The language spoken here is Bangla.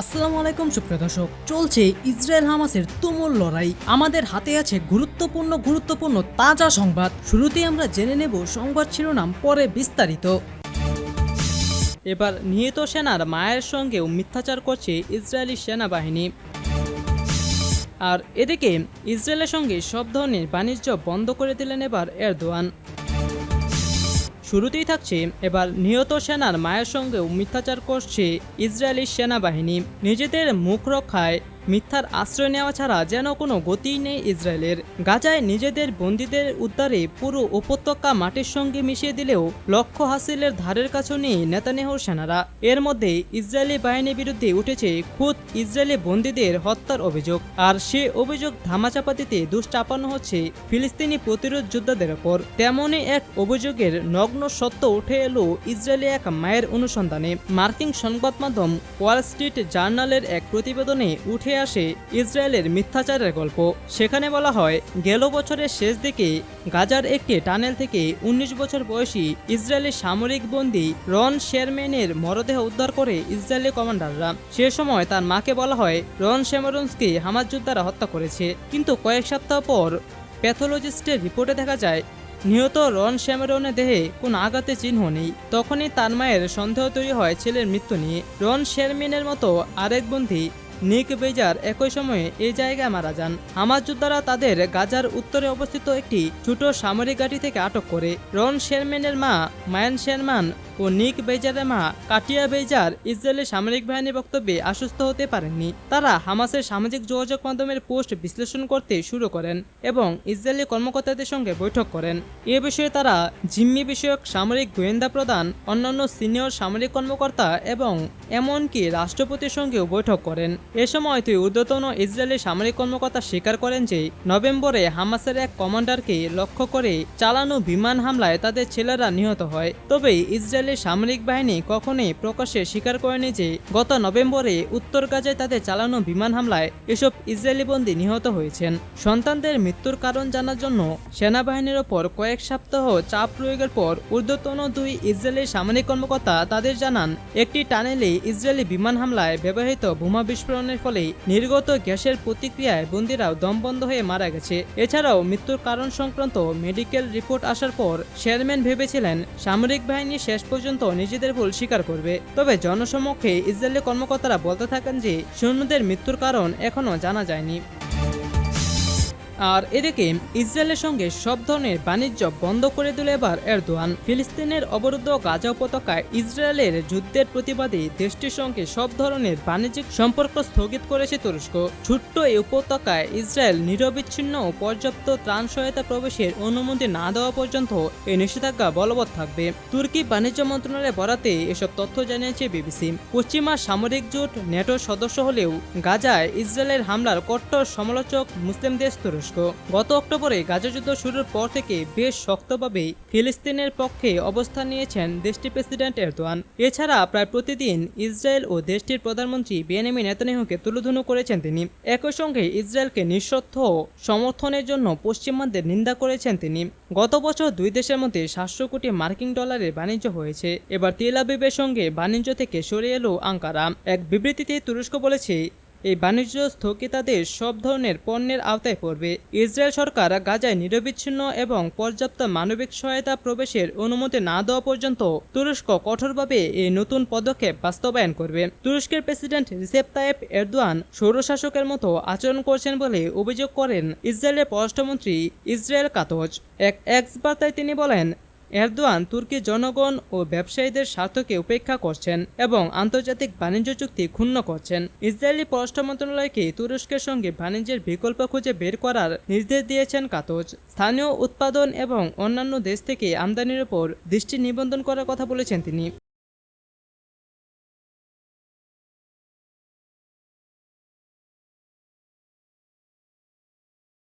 আসসালামু আলাইকুম সুপ্রিয় দর্শক, চলছে ইসরায়েল হামাসের তুমুল লড়াই। আমাদের হাতে আছে গুরুত্বপূর্ণ তাজা সংবাদ। শুরুতেই আমরা জেনে নেব সংবাদ শিরোনাম, পরে বিস্তারিত। এবার নিহত সেনার মায়ের সঙ্গেও মিথ্যাচার করছে ইসরায়েলি সেনাবাহিনী। আর এদিকে ইসরায়েলের সঙ্গে সব ধরনের বাণিজ্য বন্ধ করে দিলেন এবার এরদোয়ান। শুরুতেই থাকছে, এবার নিহত সেনার মায়ের সঙ্গেও মিথ্যাচার করছে ইসরায়েলি সেনাবাহিনী। নিজেদের মুখ রক্ষায় মিথ্যার আশ্রয় নেওয়া ছাড়া যেন কোনো গতিই নেই ইসরায়েলের। গাজায় নিজেদের বন্দীদের উদ্ধারে পুরো উপত্যকা মাটির সঙ্গে মিশিয়ে দিলেও লক্ষ্য হাসিলের ধারের কাছেও নেই নেতানিয়াহুর সেনারা। এর মধ্যে ইসরায়েলি বাহিনীর বিরুদ্ধে উঠেছে খোদ ইসরায়েলি বন্দীদের হত্যার অভিযোগ। আর সে অভিযোগ ধামাচাপা দিতে দোষ চাপানো হচ্ছে ফিলিস্তিনি প্রতিরোধ যোদ্ধাদের ওপর। তেমনই এক অভিযোগের নগ্ন সত্য উঠে এলো ইসরায়েলি এক মায়ের অনুসন্ধানে। মার্কিন সংবাদ মাধ্যম ওয়াল স্ট্রিট জার্নালের এক প্রতিবেদনে উঠে আসে ইসরায়েলের মিথ্যাচারের গল্প। সেখানে বলা হয়, গেল বছরের শেষ দিকে গাজার একটি টানেল থেকে ১৯ বছর বয়সী ইসরায়েলি সামরিক বন্দী রন শেরম্যানের মরদেহ উদ্ধার করে ইসরায়েলি কমান্ডাররা। সে সময় তার মাকে বলা হয় রন শেমরন্সকে হামাস যোদ্ধারা হত্যা করেছে, কিন্তু কয়েক সপ্তাহ পর প্যাথোলজিস্টের রিপোর্টে দেখা যায় নিহত রন শ্যামেরনের দেহে কোনো আঘাতের চিহ্ন নেই। তখনই তার মায়ের সন্দেহ তৈরি হয় ছেলের মৃত্যু নিয়ে। রন শেরমিনের মতো আরেক বন্দী নিক বেজার একই সময়ে এই জায়গায় মারা যান। হামাস যোদ্ধারা তাদের গাজার উত্তরে অবস্থিত একটি ছোট সামরিক ঘাঁটি থেকে আটক করে। রন শেরম্যানের মা মায়ান শেরমান ও নিক বেজারের মা কাটিয়া বেজার ইসরায়েলি সামরিক বাহিনীর বক্তব্যে আশ্বস্ত হতে পারেননি। তারা হামাসের সামাজিক যোগাযোগ মাধ্যমের পোস্ট বিশ্লেষণ করতে শুরু করেন এবং ইসরায়েলি কর্মকর্তাদের সঙ্গে বৈঠক করেন। এ বিষয়ে তারা জিম্মি বিষয়ক সামরিক গোয়েন্দা প্রধান, অন্যান্য সিনিয়র সামরিক কর্মকর্তা এবং এমনকি রাষ্ট্রপতির সঙ্গেও বৈঠক করেন। এ সময় দুই ঊর্ধ্বতন ইসরায়েলি সামরিক কর্মকর্তা স্বীকার করেন যে নভেম্বরে হামাসের এক কমান্ডারকে লক্ষ্য করে চালানো বিমান হামলায় তাদের ছেলেরা নিহত হয়। তবে ইসরায়েলি সামরিক বাহিনী কখনোই প্রকাশ্যে স্বীকার করেনি যে গত নভেম্বরে উত্তর গাজায় তাদের চালানো বিমান হামলায় এসব ইসরায়েলি বন্দী নিহত হয়েছেন। সন্তানদের মৃত্যুর কারণ জানার জন্য সেনাবাহিনীর ওপর কয়েক সপ্তাহ চাপ প্রয়োগের পর ঊর্ধ্বতন দুই ইসরায়েলি সামরিক কর্মকর্তা তাদের জানান, একটি টানেলে ইসরায়েলি বিমান হামলায় ব্যবহৃত বোমা বিস্ফোরণের ফলে নির্গত গ্যাসের প্রতিক্রিয়ায় বন্দীরাও দমবন্ধ হয়ে মারা গেছে। এছাড়াও মৃত্যুর কারণ সংক্রান্ত মেডিকেল রিপোর্ট আসার পর শেরম্যান ভেবেছিলেন সামরিক বাহিনী শেষ পর্যন্ত নিজেদের ভুল স্বীকার করবে। তবে জনসমক্ষে ইসরায়েলি কর্মকর্তারা বলতে থাকেন যে সৈন্যদের মৃত্যুর কারণ এখনও জানা যায়নি। আর এদিকে ইসরায়েলের সঙ্গে সব ধরনের বাণিজ্য বন্ধ করে দিল এবার এরদোয়ান। ফিলিস্তিনের অবরুদ্ধ গাজা উপত্যকায় ইসরায়েলের যুদ্ধের প্রতিবাদে দেশটির সঙ্গে সব ধরনের বাণিজ্যিক সম্পর্ক স্থগিত করেছে তুরস্ক। ছোট্ট এই উপত্যকায় ইসরায়েল নিরবিচ্ছিন্ন ও পর্যাপ্ত ত্রাণ সহায়তা প্রবেশের অনুমতি না দেওয়া পর্যন্ত এই নিষেধাজ্ঞা বলবৎ থাকবে। তুর্কি বাণিজ্য মন্ত্রণালয়ের বরাতে এসব তথ্য জানিয়েছে বিবিসি। পশ্চিমা সামরিক জোট ন্যাটোর সদস্য হলেও গাজায় ইসরায়েলের হামলার কট্টর সমালোচক মুসলিম দেশ তুরস্ক। গত অক্টোবরে গাজা যুদ্ধ শুরুর পর থেকে বেশ শক্তভাবে ফিলিস্তিনের পক্ষে অবস্থান নিয়েছেন দেশটির প্রেসিডেন্ট এরদোয়ান। এছাড়া প্রায় প্রতিদিন ইসরায়েল ও দেশটির প্রধানমন্ত্রী বেনিয়ামিন নেতানিয়াহুকে তুলোধুনো করেছেন তিনি। একই সঙ্গে ইসরায়েলকে নিঃশর্ত সমর্থনের জন্য পশ্চিমাদের নিন্দা করেছেন তিনি। গত বছর দুই দেশের মধ্যে 700 কোটি মার্কিন ডলারের বাণিজ্য হয়েছে। এবার তেল আবিবের সঙ্গে বাণিজ্য থেকে সরে এলো আঙ্কারা। এক বিবৃতিতে তুরস্ক বলেছে, এই বাণিজ্য স্থগিতাদেশ সব ধরনের পণ্যের আওতায় পড়বে। ইসরায়েল সরকার গাজায় নিরবিচ্ছিন্ন এবং পর্যাপ্ত মানবিক সহায়তা প্রবেশের অনুমতি না দেওয়া পর্যন্ত তুরস্ক কঠোরভাবে এই নতুন পদক্ষেপ বাস্তবায়ন করবে। তুরস্কের প্রেসিডেন্ট রিসেপ তাইয়েপ এরদোয়ান স্বৈরশাসকের মতো আচরণ করছেন বলে অভিযোগ করেন ইসরায়েলের পররাষ্ট্রমন্ত্রী ইসরায়েল কাতজ। এক এক্স বার্তায় তিনি বলেন, এরদোয়ান তুর্কি জনগণ ও ব্যবসায়ীদের স্বার্থকে উপেক্ষা করছেন এবং আন্তর্জাতিক বাণিজ্য চুক্তি ক্ষুণ্ণ করছেন। ইসরায়েলি পররাষ্ট্র মন্ত্রণালয়কে তুরস্কের সঙ্গে বাণিজ্যের বিকল্প খুঁজে বের করার নির্দেশ দিয়েছেন কাতজ। স্থানীয় উৎপাদন এবং অন্যান্য দেশ থেকে আমদানির উপর দৃষ্টি নিবন্ধন করার কথা বলেছেন তিনি।